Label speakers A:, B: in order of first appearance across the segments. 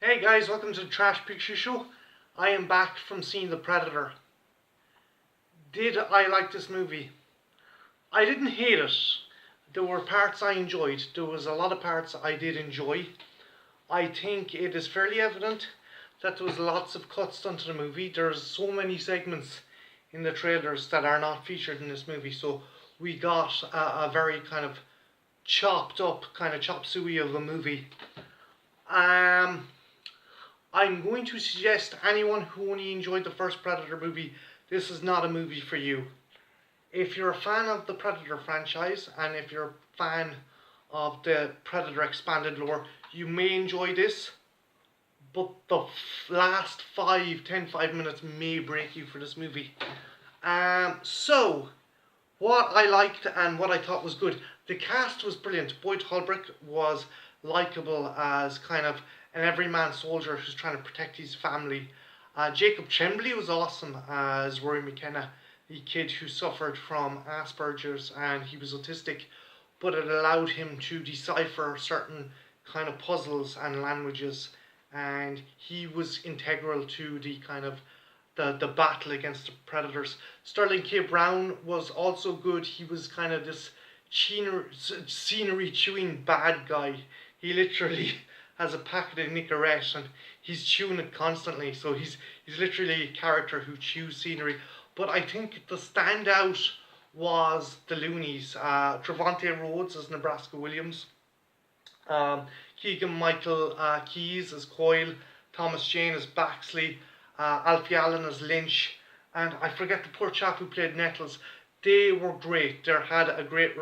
A: Hey guys, welcome to the Trash Picture Show. I am back from seeing The Predator. Did I like this movie? I didn't hate it. There were parts I enjoyed. There was a lot of parts I did enjoy. I think it is fairly evident that there was lots of cuts done to the movie. There's so many segments in the trailers that are not featured in this movie, so we got a very kind of chopped up, kind of chop suey of a movie. Um, I'm going to suggest anyone who only enjoyed the first Predator movie, this is not a movie for you. If you're a fan of the Predator franchise and if you're a fan of the Predator expanded lore, you may enjoy this, but the last 5 minutes may break you for this movie. So, what I liked and what I thought was good, the cast was brilliant. Boyd Holbrook was likable as kind of an everyman soldier who's trying to protect his family. Jacob Tremblay was awesome as Rory McKenna, the kid who suffered from Asperger's and he was autistic, but it allowed him to decipher certain kind of puzzles and languages, and he was integral to the kind of the battle against the predators. Sterling K. Brown was also good. He was kind of this scenery chewing bad guy. He literally has a packet of Nicorette and he's chewing it constantly. So he's literally a character who chews scenery. But I think the standout was the Loonies. Trevante Rhodes as Nebraska Williams. Keegan Michael Keyes as Coyle. Thomas Jane as Baxley. Alfie Allen as Lynch, and I forget the poor chap who played Nettles. They were great. They had a great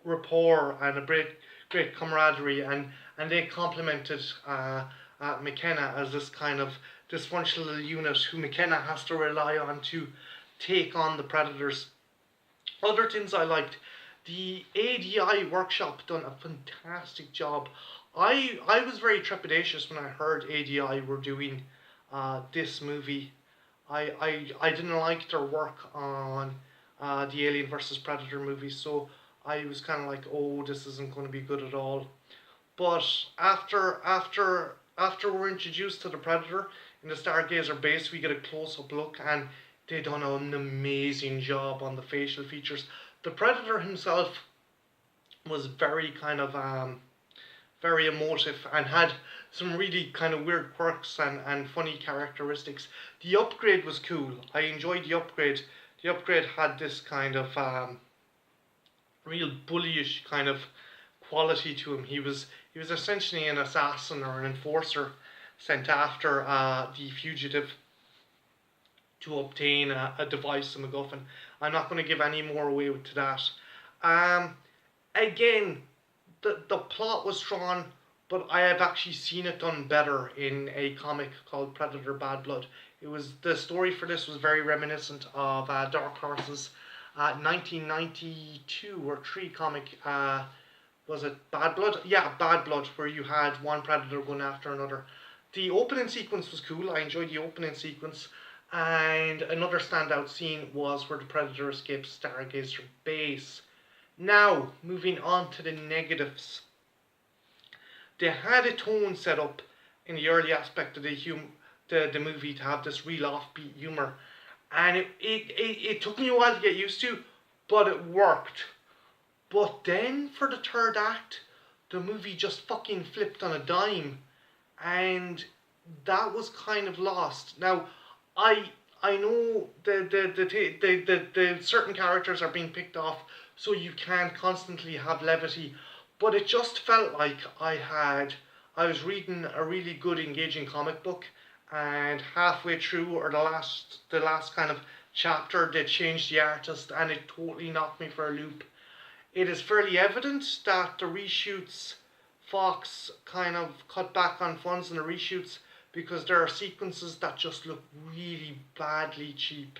A: rapport and a great camaraderie, and they complemented McKenna as this kind of dysfunctional unit who McKenna has to rely on to take on the predators. Other things I liked, the ADI workshop done a fantastic job. I was very trepidatious when I heard ADI were doing this movie. I didn't like their work on the Alien versus Predator movie, so I was kind of like, oh, this isn't going to be good at all. But after we're introduced to the Predator in the Stargazer base, we get a close up look, and they done an amazing job on the facial features. The Predator himself was very kind of very emotive and had some really kind of weird quirks and funny characteristics. The upgrade was cool. I enjoyed the upgrade. The upgrade had this kind of real bullyish kind of quality to him. He was essentially an assassin or an enforcer sent after the fugitive to obtain a device, a MacGuffin. I'm not going to give any more away to that. Again, the plot was strong, but I have actually seen it done better in a comic called Predator Bad Blood. It was the story for this was very reminiscent of Dark Horse's 1992 or 3 comic. Was it Bad Blood? Yeah, Bad Blood, where you had one predator going after another. The opening sequence was cool. I enjoyed the opening sequence. And another standout scene was where the predator escapes Stargazer base. Now, moving on to the negatives. They had a tone set up in the early aspect of the movie to have this real offbeat humour. And it took me a while to get used to, but it worked. But then for the third act, the movie just fucking flipped on a dime. And that was kind of lost. Now, I know the certain characters are being picked off, so you can't constantly have levity. But it just felt like I was reading a really good, engaging comic book, and halfway through or the last kind of chapter, they changed the artist, and it totally knocked me for a loop. It is fairly evident that the reshoots, Fox kind of cut back on funds in the reshoots because there are sequences that just look really badly cheap.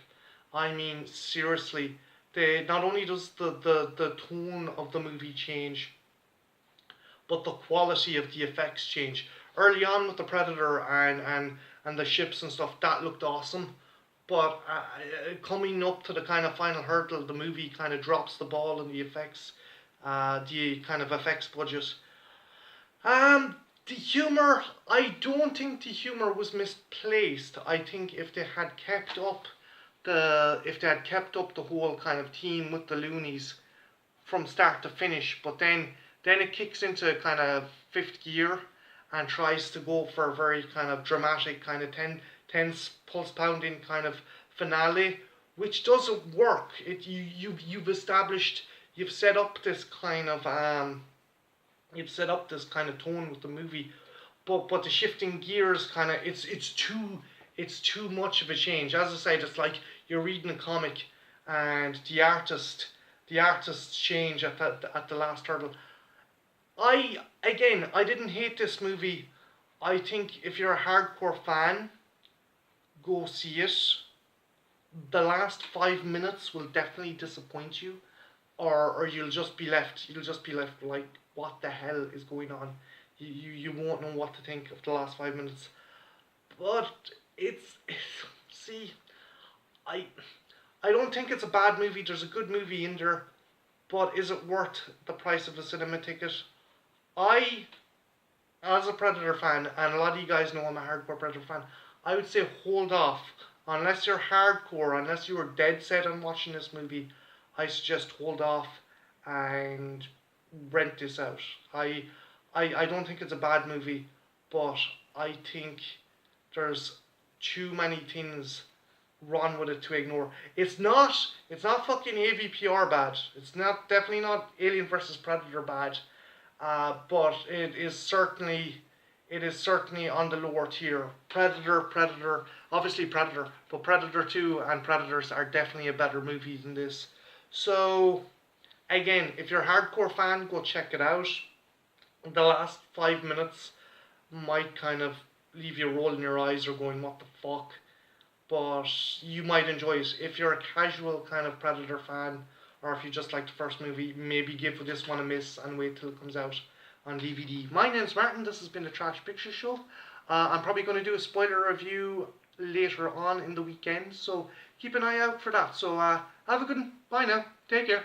A: I mean, seriously, not only does the tone of the movie change, but the quality of the effects change. Early on with the Predator and the ships and stuff, that looked awesome. But coming up to the kind of final hurdle, the movie kind of drops the ball in the effects, the kind of effects budget. The humor, I don't think the humor was misplaced. I think if they had kept up the whole kind of theme with the loonies from start to finish, but then it kicks into kind of fifth gear and tries to go for a very kind of dramatic, kind of tense, pulse pounding kind of finale, which doesn't work. You've established, you've set up this kind of tone with the movie, but the shifting gears kind of, it's too much of a change. As I said, it's like you're reading a comic and the artists change at the last hurdle. I didn't hate this movie. I think if you're a hardcore fan, go see it. The last 5 minutes will definitely disappoint you, or you'll just be left like, what the hell is going on? You won't know what to think of the last 5 minutes. But it's see, I I don't think it's a bad movie. There's a good movie in there, but is it worth the price of a cinema ticket? I, as a Predator fan, and a lot of you guys know I'm a hardcore Predator fan, I would say hold off. Unless you're hardcore, unless you were dead set on watching this movie, I suggest hold off and rent this out. I don't think it's a bad movie, but I think there's too many things wrong with it to ignore. It's not fucking AVPR bad. It's not definitely not Alien versus Predator bad. But it is certainly on the lower tier. Predator, obviously Predator, but Predator 2 and Predators are definitely a better movie than this. So, again, if you're a hardcore fan, go check it out. The last 5 minutes might kind of leave you rolling your eyes or going, what the fuck? But you might enjoy it. If you're a casual kind of Predator fan, or if you just like the first movie, maybe give this one a miss and wait till it comes out on DVD. My name's Martin. This has been the Trash Picture Show. I'm probably going to do a spoiler review later on in the weekend, so keep an eye out for that. So have a good one. Bye now. Take care.